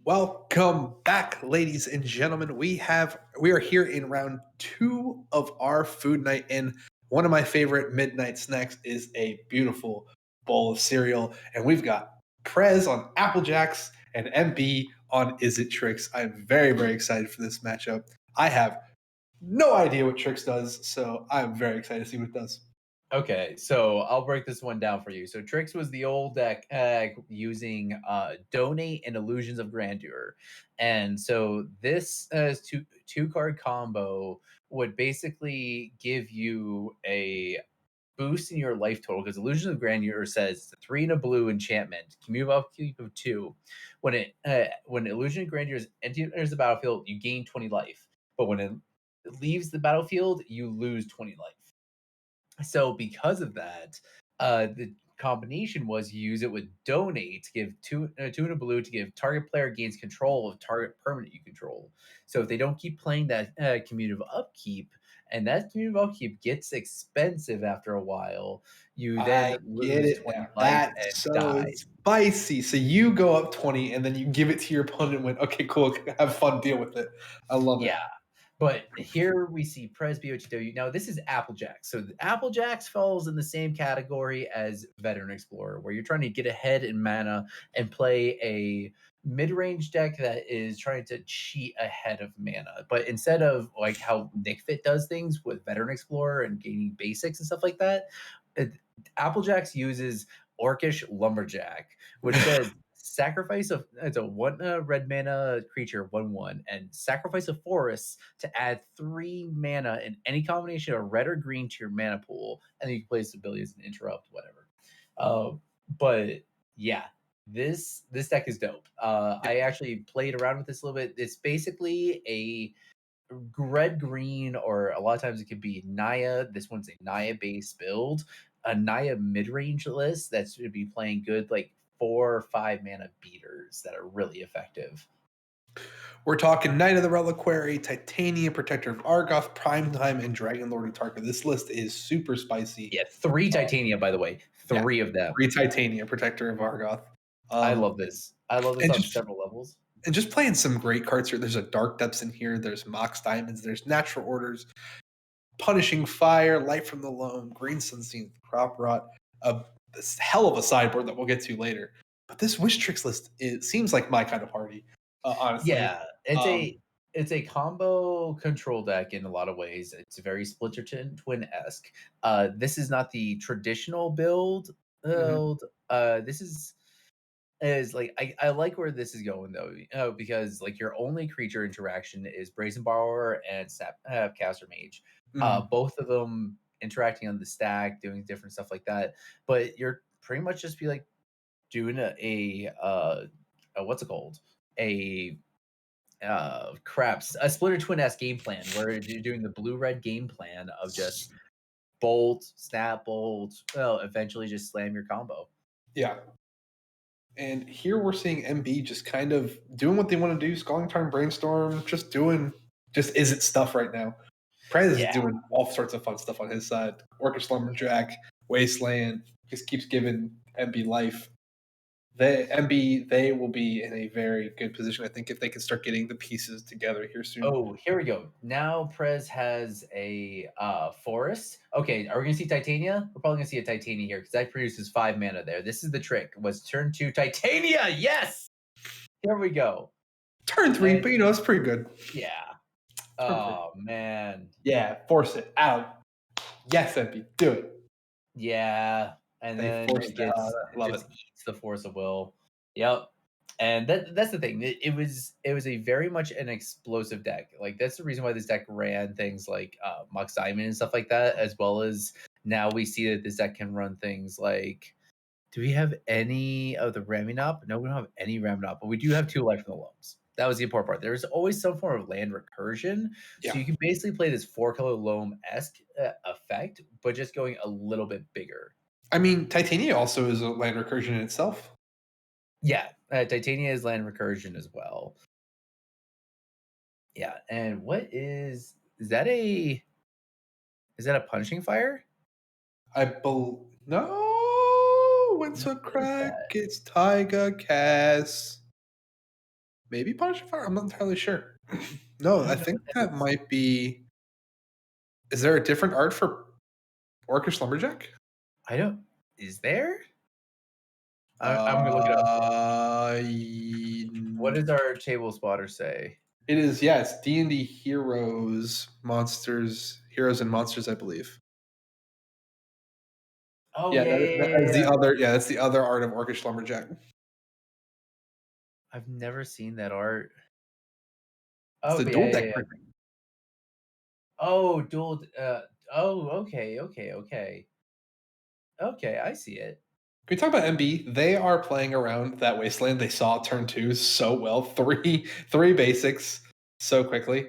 Welcome back, ladies and gentlemen. We are here in round 2 of our food night, and one of my favorite midnight snacks is a beautiful bowl of cereal. And we've got Prez on Apple Jacks and MB on Izzet Trix. I'm very, very excited for this matchup. I have no idea what Trix does, so I'm very excited to see what it does. Okay, so I'll break this one down for you. So Trix was the old deck using Donate and Illusions of Grandeur, and so this two card combo would basically give you a boost in your life total because Illusions of Grandeur says it's a 3 and a blue enchantment, can move up keep of 2. When Illusion of Grandeur enters the battlefield, you gain 20 life, but when it leaves the battlefield, you lose 20 life. So because of that, the combination was you use it with donate to give two and a blue to give target player gains control of target permanent you control. So if they don't keep playing that commutative upkeep, and that commutative upkeep gets expensive after a while, you then I get lose it 20 now. life and That's so die. spicy. So you go up 20 and then you give it to your opponent and win. Okay, cool. Have fun, deal with it. I love it. Yeah. But here we see Pres BOTW. Now, this is Applejacks. So Applejacks falls in the same category as Veteran Explorer, where you're trying to get ahead in mana and play a mid-range deck that is trying to cheat ahead of mana. But instead of like how Nick Fit does things with Veteran Explorer and gaining basics and stuff like that, Applejacks uses Orcish Lumberjack, which says sacrifice of it's a one red mana creature 1/1 and sacrifice a forest to add 3 mana in any combination of red or green to your mana pool, and then you can place abilities and interrupt whatever. But yeah, this deck is dope. I actually played around with this a little bit. It's basically a red green, or a lot of times it could be Naya. This one's a Naya based build, a Naya mid range list that should be playing good like 4 or 5 mana beaters that are really effective. We're talking Knight of the Reliquary, Titania, Protector of Argoth, Primetime, and Dragon Lord of Tarka. This list is super spicy. Yeah, 3 Titania, by the way, Yeah, 3 of them. 3 Titania, Protector of Argoth. I Um, love this. I love this and on just several levels. and just playing some great cards here. There's a Dark Depths in here. There's Mox Diamonds. There's Natural Orders, Punishing Fire, Light from the Loam, Green Sunstein, Crop Rot, this hell of a sideboard that we'll get to later. But this Wish Tricks list, it seems like my kind of party, honestly. Yeah, it's Um, a combo control deck in a lot of ways. It's very Splinter Twin esque. This is not the traditional build. mhm. Build. This is like I like where this is going though, because like your only creature interaction is Brazen Borrower and Caster Mage. Mhm. Both of them interacting on the stack, doing different stuff like that. But you're pretty much just be like doing a what's it called? A craps a Splitter Twin S game plan where you're doing the blue red game plan of just bolt, snap, bolt, well, eventually just slam your combo. Yeah. And here we're seeing MB just kind of doing what they want to do, Scalding Tarn Brainstorm, just is it stuff right now. Prez is Yeah. doing all sorts of fun stuff on his side. Orcish Lumberjack, Wasteland, just keeps giving MB life. They will be in a very good position, I think, if they can start getting the pieces together here soon. Oh, here we go. Now Prez has a forest. Okay, are we gonna see Titania? We're probably gonna see a Titania here because that produces 5 mana there. This is the trick. Was turn to Titania. Yes. Here we go. Turn three, And but it's pretty good. yeah. Turn three. Oh man. Yeah, force it out. Yes, MB, do it. Yeah. And They then forced it it out. gets I it love it. just eats the force of will. Yep. And that's the thing. It was a very much an explosive deck. Like that's the reason why this deck ran things like Mux Diamond and stuff like that, as well as now we see that this deck can run things like. Do we have any of the Raminop? No, we don't have any Raminop, but we do have 2 life from the loams. That was the important part. There's always some form of land recursion, so Yeah. you can basically play this 4 color loam esque effect, but just going a little bit bigger. I mean, Titania also is a land recursion in itself. Yeah, Titania is land recursion as well. Yeah, and what is that a punishing fire? I bel No, No, it's a what is crack. that? It's Taiga Cass. Maybe Punish Fire. I'm not entirely sure. No, I I don't know think what that that is. might be. Is there a different art for Orcish Lumberjack? I don't. Is there? I'm gonna look it up. Uh, What does our table spotter say? it is, yeah, it's D&D Heroes, Monsters, Heroes and Monsters, I believe. Oh Yeah, yeah, yeah, that yeah, is yeah. the other. Yeah, that's the other art of Orcish Lumberjack. I've never seen that art. It's Oh the yeah, dual yeah, deck yeah. printing. Oh, dual. Oh, okay, okay, okay, okay. I see it. Can we talk about MB? They are playing around that wasteland. They saw turn two so well. Three basics so quickly,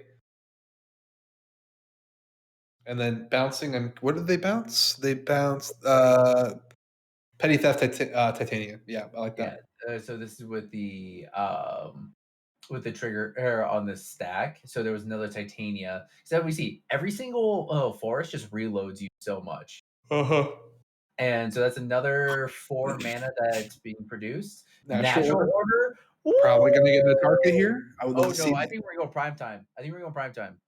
and then bouncing. And what did they bounce? They bounced Petty Theft Titania. Yeah, I like Yeah. that. So this is with the trigger on the stack. So there was another Titania. So we see every single forest just reloads you so much. Uh huh. And so that's another 4 mana that's being produced. Natural Natural order. order. Probably gonna get Woo! Natarka here. I would love Oh to see no, I that. think we're going prime time. I think we're going prime time.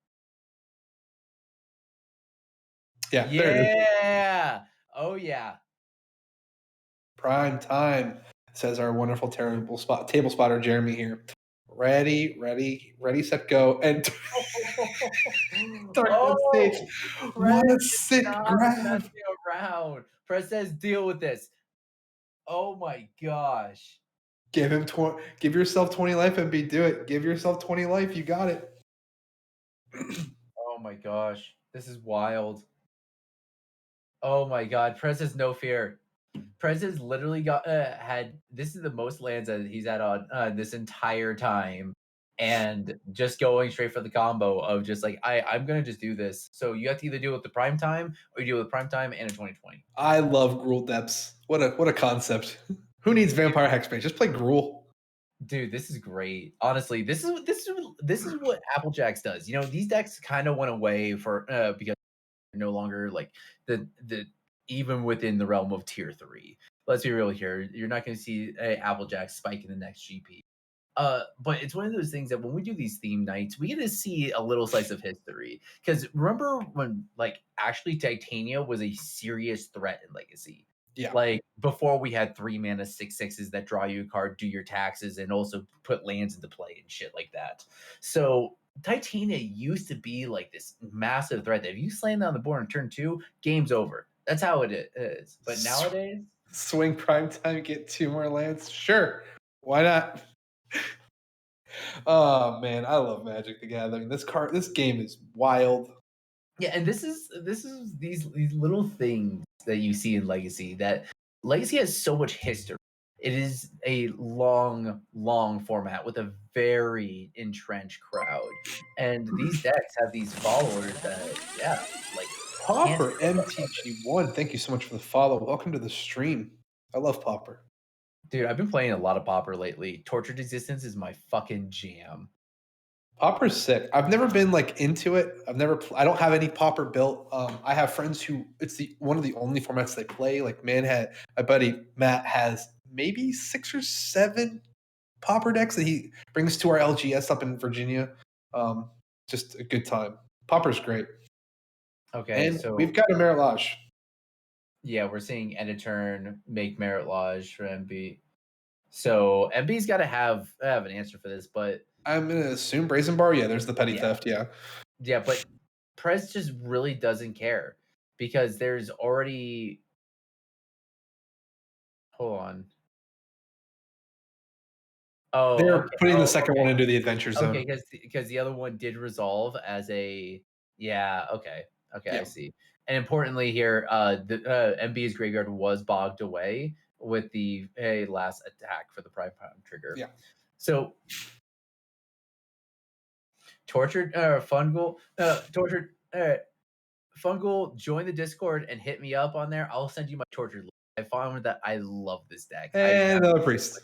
Yeah, there it is. Yeah. Oh yeah. Prime time, says our wonderful terrible spot table spotter Jeremy here. Ready, set, go, and start that stage. Oh, What Prez a is sick not grab! messing around. Prez says deal with this. Oh my gosh. Give him 20. Give yourself 20 life, MB. Do it. Give yourself 20 life. You got it. Oh my gosh. This is wild. Oh my god. Prez has no fear. Prez has literally got had this is the most lands that he's had on this entire time. And just going straight for the combo of just like I'm gonna just do this. So you have to either deal with the prime time or you deal with prime time and a 2020. I love Gruul Depths. What a concept. Who needs Vampire Hexmage? Just play Gruul. Dude, this is great. Honestly, this is what Applejacks does. You know, these decks kind of went away for because they're no longer like the even within the realm of tier 3. Let's be real here. You're not going to see a Applejack spike in the next GP. But it's one of those things that when we do these theme nights, we get to see a little slice of history. Because remember when like actually Titania was a serious threat in Legacy. Yeah. Like before we had 3 mana 6/6s that draw you a card, do your taxes, and also put lands into play and shit like that. So Titania used to be like this massive threat that if you slam down the board on turn 2, game's over. That's how it is. But nowadays, Swing prime time, get 2 more lands. Sure. Why not? Oh man, I love Magic the Gathering. This game is wild. yeah, and this is these little things that you see in Legacy that Legacy has so much history. It is a long, long format with a very entrenched crowd, and these decks have these followers that, yeah, like can't. Popper MTG1, thank you so much for the follow. Welcome to the stream. I love Popper. Dude, I've been playing a lot of Pauper lately. Tortured Existence is my fucking jam. Popper's sick. I've never been like into it. I don't have any Popper built. I have friends who it's the one of the only formats they play. Like my buddy Matt has maybe 6 or 7 Popper decks that he brings to our LGS up in Virginia. Just a good time. Popper's great. Okay, And so we've got a Merit Lodge. yeah, we're seeing end of turn make Merit Lodge for MB. So MB's got to have an answer for this, but I'm gonna assume Brazen Bar. Yeah, there's the petty yeah, theft. Yeah. yeah, but Prez just really doesn't care because there's already. Hold on. Oh, They're okay. putting the Oh, second okay. one into the adventure Okay, zone. because the other one did resolve as a yeah. Okay, okay, I Yeah. see. And importantly here, the MB's graveyard was bogged away with the last attack for the prime trigger. Yeah. So tortured tortured fungal, join the Discord and hit me up on there. I'll send you my tortured list. I found that I love this deck. I've And never. another priest.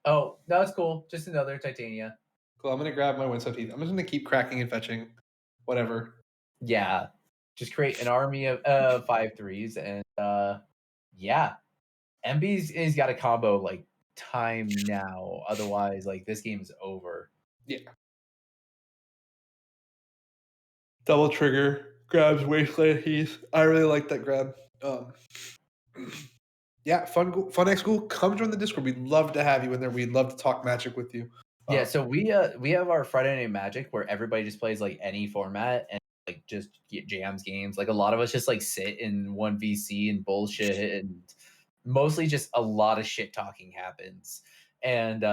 Oh, that's cool. Just another Titania. Cool. I'm gonna grab my Windswept Heath. I'm just gonna keep cracking and fetching. Whatever. Yeah. Just create an army of 5/3s and yeah. MB's he's got a combo like time now. Otherwise, like this game is over. Yeah. Double trigger grabs wasteland heath. I really like that grab. Yeah, fun X school. Come join the Discord. We'd love to have you in there. We'd love to talk Magic with you. Yeah, so we have our Friday Night Magic where everybody just plays like any format and like just jams games. Like a lot of us just like sit in one VC and bullshit, and mostly just a lot of shit talking happens. And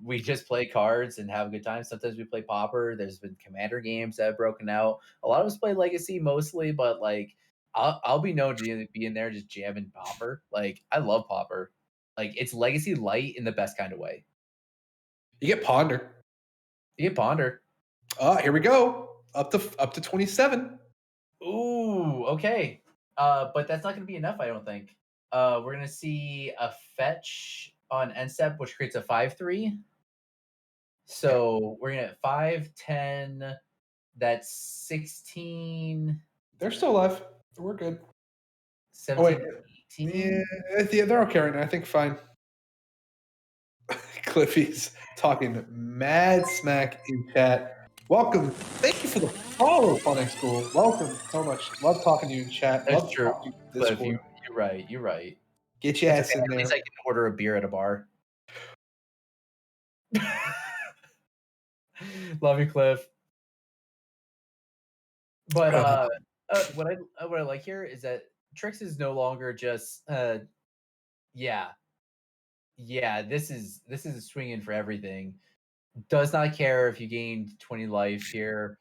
we just play cards and have a good time. Sometimes we play Pauper. There's been Commander games that have broken out. A lot of us play Legacy mostly, but like I'll be known to be in there just jamming Pauper. Like I love Pauper. Like it's Legacy light in the best kind of way. You get Ponder. You get Ponder. Here we go. Up to 27. Ooh, okay. But that's not going to be enough, I don't think. We're going to see a fetch on end step, which creates a 5/3. So we're going to 5, 10. That's 16. They're still alive. We're good. 17, Oh, 18. yeah, they're okay right now. I think fine. Cliffy's talking mad smack in chat. Welcome. Thank you for the follow, Fun School. Welcome so much. Love talking to you in chat. That's Love true. talking to you in Cliff, Discord. you're right. You're right. Get your It's ass okay. in At least there. I can order a beer at a bar. Love you, Cliff. But what I like here is that Trix is no longer just yeah, this is swinging for everything. Does not care if you gained 20 life here.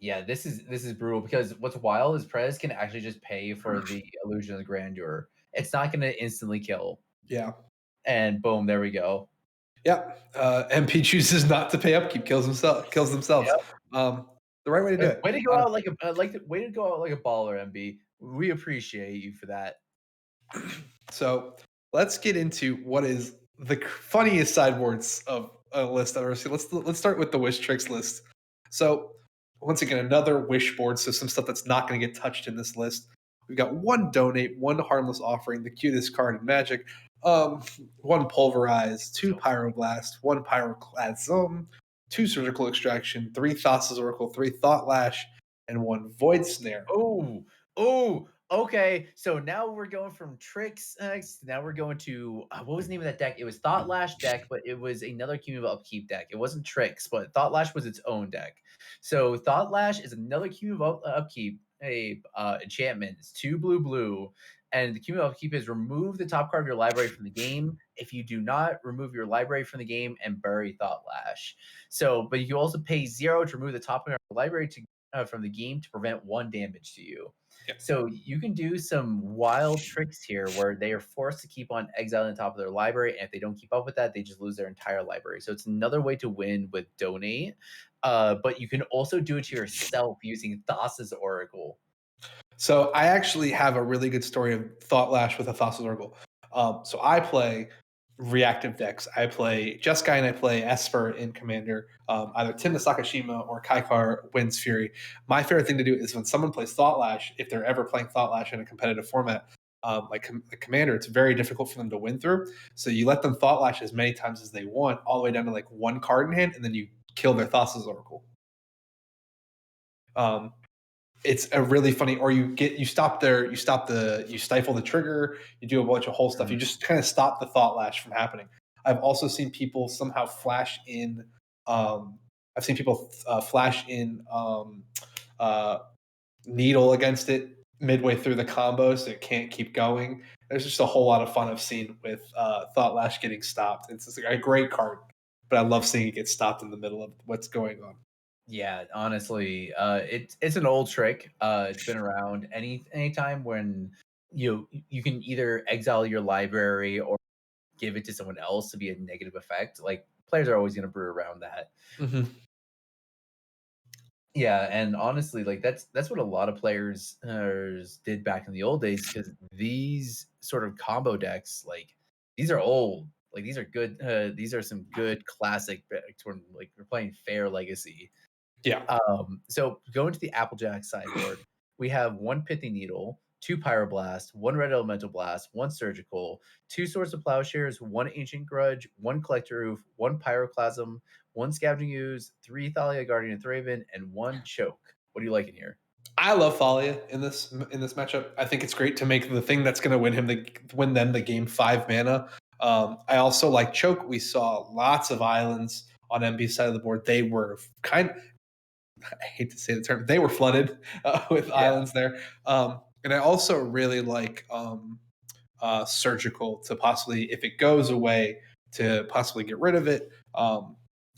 Yeah, this is brutal because what's wild is Prez can actually just pay for the illusion of grandeur. It's not going to instantly kill. Yeah. And boom, there we go. Yeah. MP chooses not to pay upkeep, kills themselves. Yep. The right way to do it. Way to go out like a way to go out like a baller, MB. We appreciate you for that. So let's get into what is the funniest sideboards of a list I've ever seen. Let's start with the Wish Tricks list. So once again, another wish board, so some stuff that's not going to get touched in this list. We've got one donate, one harmless offering, the cutest card in Magic, one pulverize, two pyroblast, one pyroclasm, two surgical extraction, three Thassa's Oracle, three Thought Lash, and one Void Snare. Oh, okay. So now we're going from Trix. Now we're going to what was the name of that deck? It was Thought Lash deck, but it was another cumulative upkeep deck. It wasn't Trix, but Thought Lash was its own deck. So Thought Lash is another cumulative upkeep, a enchantment. It's 2 blue, and the cumulative upkeep is remove the top card of your library from the game. If you do not, remove your library from the game and bury Thought Lash. So, but you also pay 0 to remove the top card of your library from the game to prevent 1 damage to you. So you can do some wild tricks here where they are forced to keep on exiling the top of their library, and if they don't keep up with that, they just lose their entire library. So it's another way to win with donate, but you can also do it to yourself using Thassa's Oracle. So I actually have a really good story of Thought Lash with a Thassa's Oracle. So I play reactive decks. I play Jeskai and I play Esper in Commander. Either Timna Sakashima or Kaikar Wind's Fury. My favorite thing to do is when someone plays Thought Lash, if they're ever playing Thought Lash in a competitive format, like Commander, it's very difficult for them to win through. So you let them Thought Lash as many times as they want, all the way down to like one card in hand, and then you kill their Thassa's Oracle. It's a really funny, or you stifle the trigger, you do a bunch of whole stuff. You just kind of stop the Thought Lash from happening. I've also seen people somehow flash in. I've seen people flash in Needle against it midway through the combo, so it can't keep going. There's just a whole lot of fun I've seen with Thought Lash getting stopped. It's just a great card, but I love seeing it get stopped in the middle of what's going on. Yeah, honestly, it's an old trick. It's been around anytime when you can either exile your library or give it to someone else to be a negative effect. Like players are always going to brew around that. Mm-hmm. Yeah, and honestly, like that's what a lot of players did back in the old days because these sort of combo decks, like these are old. Like these are good. These are some good classic. Like we're playing fair legacy. Yeah. So going to the Applejack sideboard, we have one Pithy Needle, 2 Pyroblast, 1 Red Elemental Blast, 1 Surgical, 2 Swords of Plowshares, 1 Ancient Grudge, 1 Collector Roof, 1 Pyroclasm, 1 Scavenging Ooze, 3 Thalia Guardian of Thraben, and 1 Choke. What do you like in here? I love Thalia in this matchup. I think it's great to make the thing that's going to win them the game 5 mana. I also like Choke. We saw lots of islands on MB's side of the board. They were I hate to say the term, they were flooded with Yeah. islands there. And I also really like Surgical to possibly, if it goes away, to possibly get rid of it,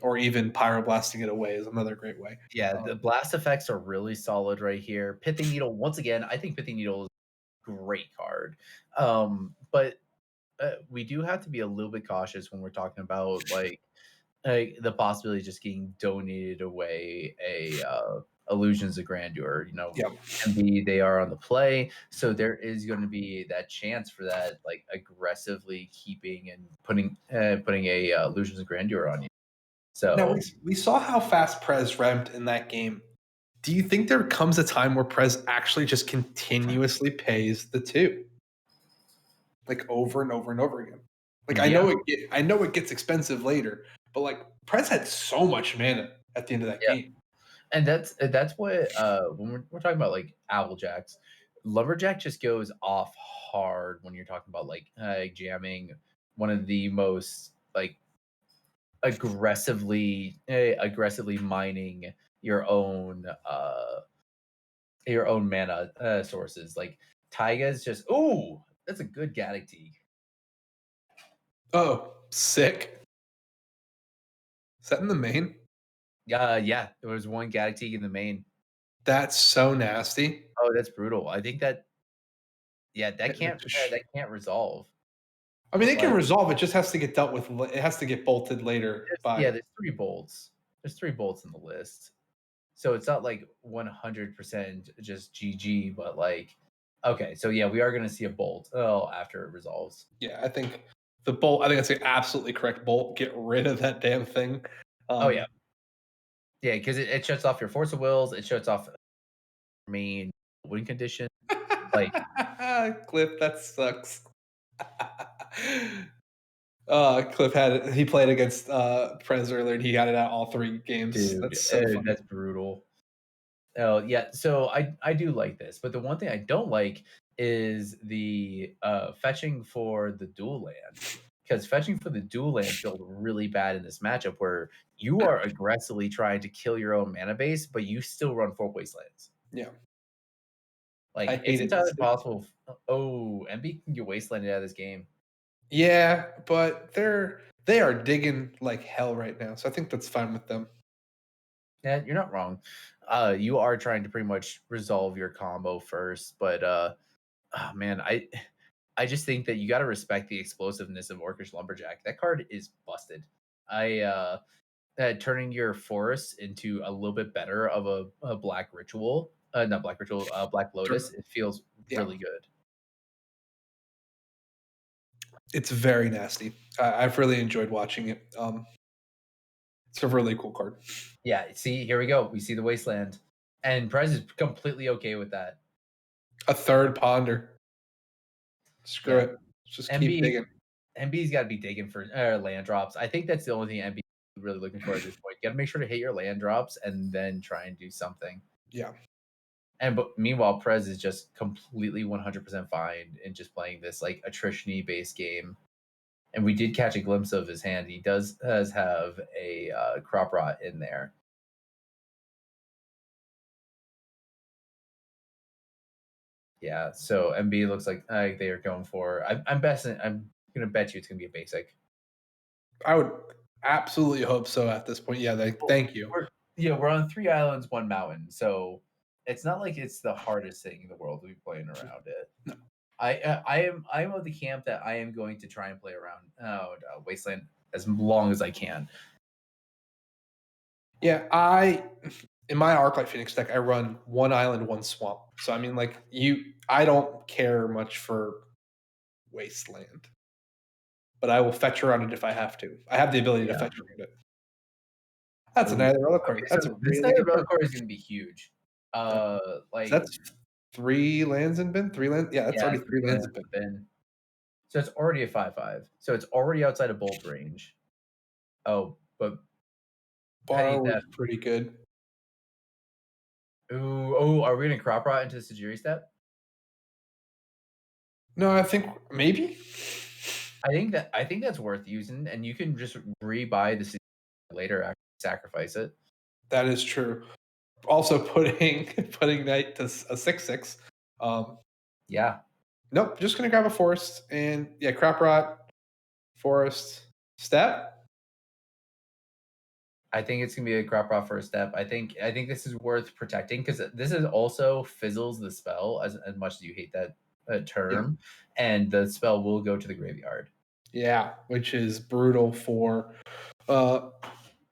or even Pyroblasting it away is another great way. Yeah, the blast effects are really solid right here. Pithing Needle, once again, I think Pithing Needle is a great card. But we do have to be a little bit cautious when we're talking about the possibility of just getting donated away a illusions of grandeur. Yeah. MB, they are on the play, so there is going to be that chance for that like aggressively keeping and putting a illusions of grandeur on you. Now So we saw how fast Prez ramped in that game. Do you think there comes a time where Prez actually just continuously pays the 2? Like over and over and over again. Like yeah, I know it gets expensive later, but like Prez had so much mana at the end of that yeah. game. And that's what when we're talking about like Applejacks, Lumberjack just goes off hard when you're talking about like jamming one of the most like aggressively mining your own mana sources. Like Taiga's just that's a good Gaddock Teeg. Oh, sick. Is that in the main? Yeah, there was one Gaddock Teeg in the main. That's so nasty. Oh, that's brutal. I think that that It can't just- resolve. I mean, it can Like resolve. It just has to get dealt with. It has to get bolted later by. there's 3 bolts. There's 3 bolts in the list. So it's not like 100% just GG, but like okay, so yeah, we are going to see a bolt after it resolves. Yeah, I think the bolt. I think that's the absolutely correct bolt. Get rid of that damn thing. Oh yeah. Yeah, because it shuts off your Force of Wills, it shuts off main win condition. Like, Cliff, that sucks. Cliff he played against Prez earlier and he got it out all 3 games. dude, That's so funny. that's brutal. Oh yeah, so I do like this, but the one thing I don't like is the fetching for the dual land. Because fetching for the dual land feels really bad in this matchup where you are aggressively trying to kill your own mana base, but you still run 4 wastelands. Yeah, I Like it's hated this. entirely possible. Oh, MB can get wastelanded out of this game. Yeah, but they are digging like hell right now, so I think that's fine with them. Yeah, you're not wrong. You are trying to pretty much resolve your combo first, but oh man, I just think that you got to respect the explosiveness of Orcish Lumberjack. That card is busted. Turning your forest into a little bit better of a black ritual, not black ritual, black lotus. Sure. It feels Yeah, really good. it's very nasty. I've really enjoyed watching it. It's a really cool card. Yeah, see, here we go. We see the wasteland, and Prez is completely okay with that. A third ponder. Screw Yeah, it. Just keep MB digging. MB's got to be digging for land drops. I think that's the only thing MB is really looking for at this point. You got to make sure to hit your land drops and then try and do something. Yeah. And but meanwhile, Prez is just completely 100% fine in just playing this like attrition-y based game. And we did catch a glimpse of his hand. He does have a crop rot in there. Yeah, so MB looks like they are going for. I'm betting. I'm gonna bet you it's gonna be a basic. I would absolutely hope so at this point. Yeah, Well, thank you. we're on 3 islands, 1 mountain, so it's not like it's the hardest thing in the world to be playing around it. No. I am of the camp that I am going to try and play around Wasteland as long as I can. Yeah, in my Arclight Phoenix deck, I run 1 island, 1 swamp. So I mean, like I don't care much for Wasteland, but I will fetch around it if I have to. I have the ability to Yeah. fetch around it. That's a Ooh. Nether Relic Okay, card. That's so a this really Nether good Relic card. card is going to be huge. So Like that's 3 lands in bin? 3 lands? Yeah, that's Yeah, already it's 3 lands in bin. been. So it's already a 5/5. So it's already outside of bolt range. Oh, but petty Bar was theft. pretty good. Ooh, oh, are we gonna crop rot into the Sajiri step? No, I think maybe? I think that's worth using, and you can just rebuy the Sajiri later after you sacrifice it. That is true. Also putting putting knight to a 6/6. Yeah, Nope, just gonna grab a forest and yeah, crop rot, forest, step. I think it's gonna be a crop rot first step. I think this is worth protecting because this is also fizzles the spell as much as you hate that Yeah. term, and the spell will go to the graveyard. Yeah, which is brutal for uh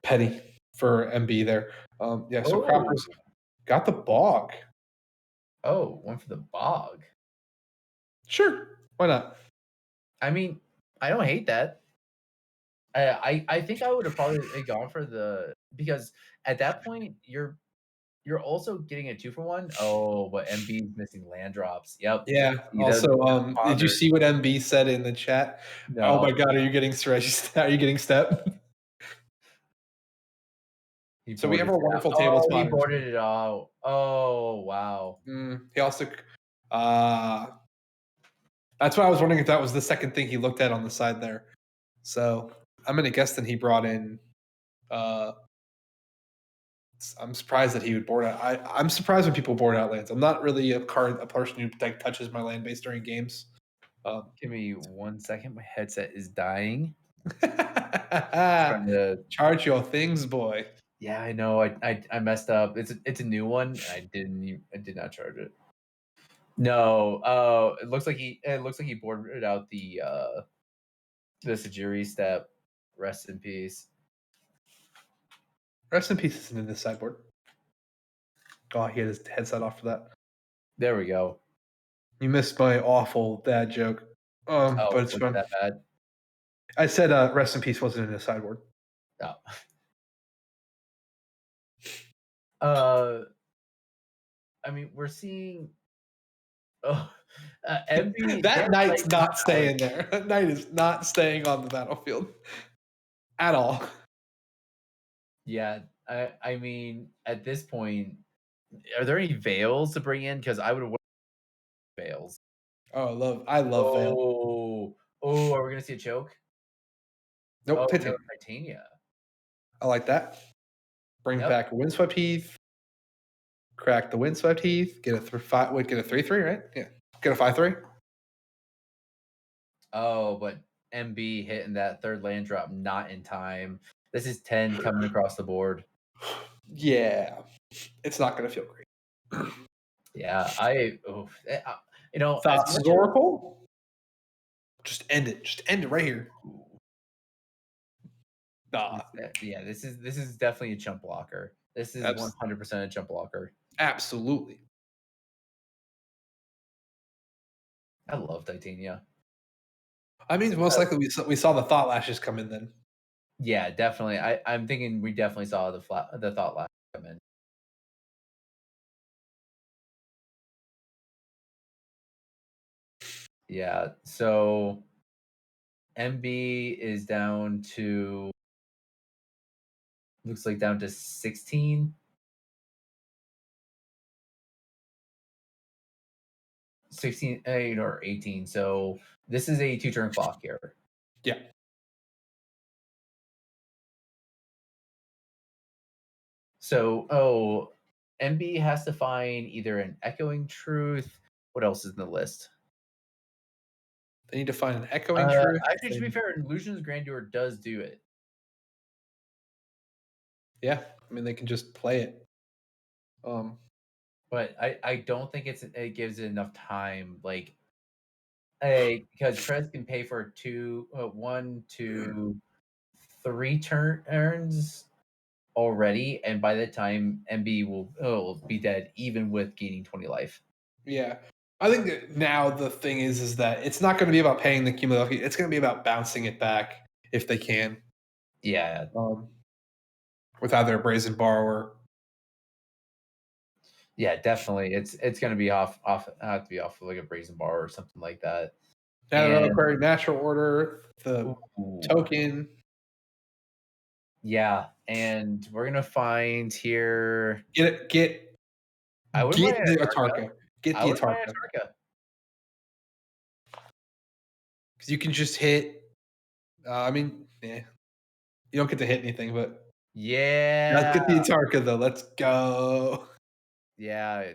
petty for MB there. Yeah, so Oh, croppers got the bog. oh, one for the bog. Sure, why not? I mean, I don't hate that. I think I would have probably gone for the because at that point you're also getting a 2-for-1. Oh, but MB is missing land drops. Yep. Yeah. See, Also, did you pondered. see what MB said in the chat? Oh my No, god, are you getting Are you getting step? he So we have boarded our it out. wonderful table Oh, he spotters. boarded it out. Oh, wow. He also, uh, that's why I was wondering if that was the second thing he looked at on the side there. So I'm gonna guess that he brought in. Uh, I'm surprised that he would board out. I'm surprised when people board out lands. I'm not really a person who like touches my land base during games. Give me 1 second. My headset is dying. Trying to. Charge your things, boy. Yeah, I know. I messed up. It's a new one. And I did not charge it. No. It looks like he boarded out the Sajiri step. Rest in peace. Rest in peace isn't in this sideboard. Oh, he had his headset off for that. There we go. You missed my awful dad joke. Oh, But it's was it fun. that bad? I said rest in peace wasn't in the sideboard. No. Uh, I mean, we're seeing. Oh, MB. That knight's Like, not staying there. That knight is not staying on the battlefield at all. yeah. I mean, at this point, are there any veils to bring in? Because I would have veils. Oh, I love Veil. Oh, are we gonna see a choke? Nope, Oh no, Titanium. Titania. I like that. Bring Yep. back a Windswept Heath. Crack the Windswept Heath. Get a 3/3, right? Yeah. Get a 5/3. Oh, but MB hitting that third land drop not in time. This is 10 coming across the board. Yeah, it's not going to feel great. Yeah, you know, as Thoughts, much Oracle? Just end it. Just end it right here. Nah, yeah, this is definitely a chump blocker. This is 100% a chump blocker. absolutely. I love Titania. I mean, most likely we saw the Thought Lashes come in then. Yeah, definitely. I'm thinking we definitely saw the thought last come in. Yeah, so MB is down to looks like down to 16. 16 or 18. So this is a 2-turn clock here. Yeah. So MB has to find either an echoing truth. What else is in the list? They need to find an Echoing Truth. Actually, to be fair, Illusion's Grandeur does do it. Yeah, I mean they can just play it. But I don't think it gives it enough time. Like because Prez can pay for 1, 2, 3 turns already, and by the time MB will be dead, even with gaining 20 life. Yeah. I think that now the thing is that it's not going to be about paying the cumulative. It's going to be about bouncing it back if they can. Yeah. With either a Brazen Borrower. Yeah, definitely. It's gonna be have to be off of like a brazen bar or something like that. Now the And Reliquary Natural Order, the ooh, token. yeah, and we're gonna find here. Get I wouldn't mind the Atarka. Atarka. Get I the wouldn't mind Atarka. Atarka. Because you can just hit. I mean, yeah, you don't get to hit anything, but let's Yeah, get the Atarka though. Let's go. yeah.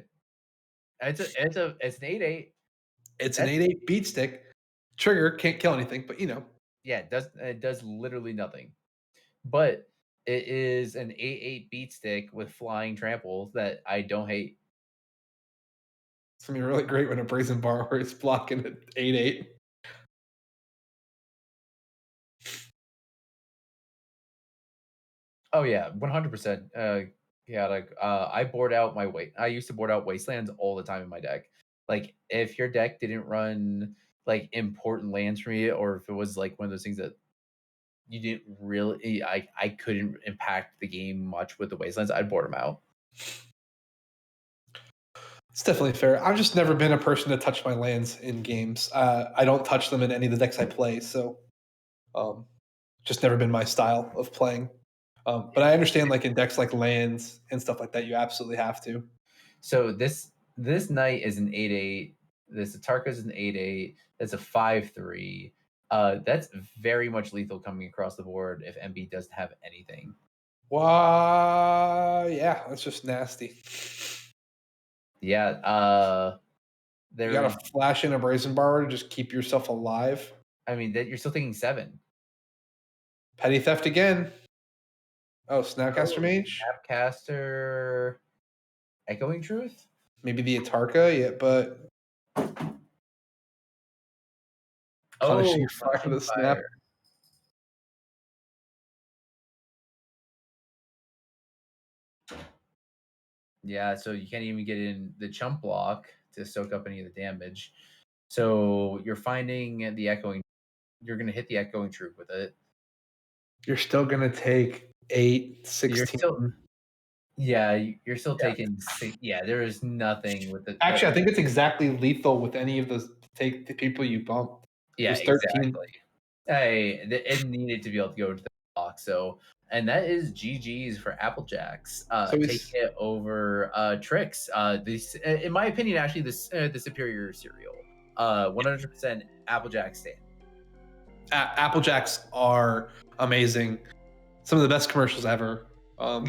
It's an 8/8. It's an That's 8/8 beat stick. Trigger can't kill anything, but you know. yeah. It does literally nothing. But it is an 8/8 beat stick with flying tramples that I don't hate. It's gonna be really great when a Brazen Borrower is blocking at 8/8. Oh yeah, 100%. Yeah, like I used to board out wastelands all the time in my deck. Like if your deck didn't run like important lands for me, or if it was like one of those things that you didn't really, I couldn't impact the game much with the wastelands, I'd board them out. It's definitely fair. I've just never been a person to touch my lands in games. I don't touch them in any of the decks I play, so um, just never been my style of playing. But I understand, like in decks like lands and stuff like that, you absolutely have to. So this knight is an 8/8. This Atarka is an 8/8. That's a 5/3. That's very much lethal coming across the board if MB doesn't have anything. Why? Yeah, that's just nasty. Yeah, You got there. to flash in a Brazen Borrower to just keep yourself alive. I mean, that you're still thinking 7. Petty theft again. Oh, Snapcaster Oh, Mage. Snapcaster, Echoing Truth. Maybe the Atarka. Yeah, but Oh, punishing fire punishing with a snap. fire. Yeah, so you can't even get in the chump block to soak up any of the damage. So you're finding the echoing. You're going to hit the echoing truth with it. You're still gonna take 8, You're 16. still, yeah, you're still Yeah. taking. Yeah, there is nothing with the. Actually, I think it's exactly lethal with any of the people you bump. It Yeah, was 13. exactly. Hey, it needed to be able to go to the block. So, and that is GG's for Applejacks. So Taking he's it over Trix. This, in my opinion, actually, this the superior cereal. 100% Applejack stand. Applejacks are amazing. Some of the best commercials ever. Yeah.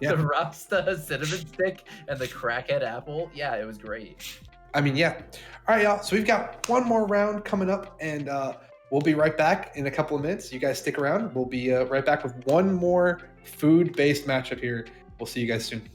Yeah. The Rasta cinnamon stick and the crackhead apple. Yeah, it was great. I mean, yeah. All right, y'all. So we've got one more round coming up, and we'll be right back in a couple of minutes. You guys stick around. We'll be right back with one more food-based matchup here. We'll see you guys soon.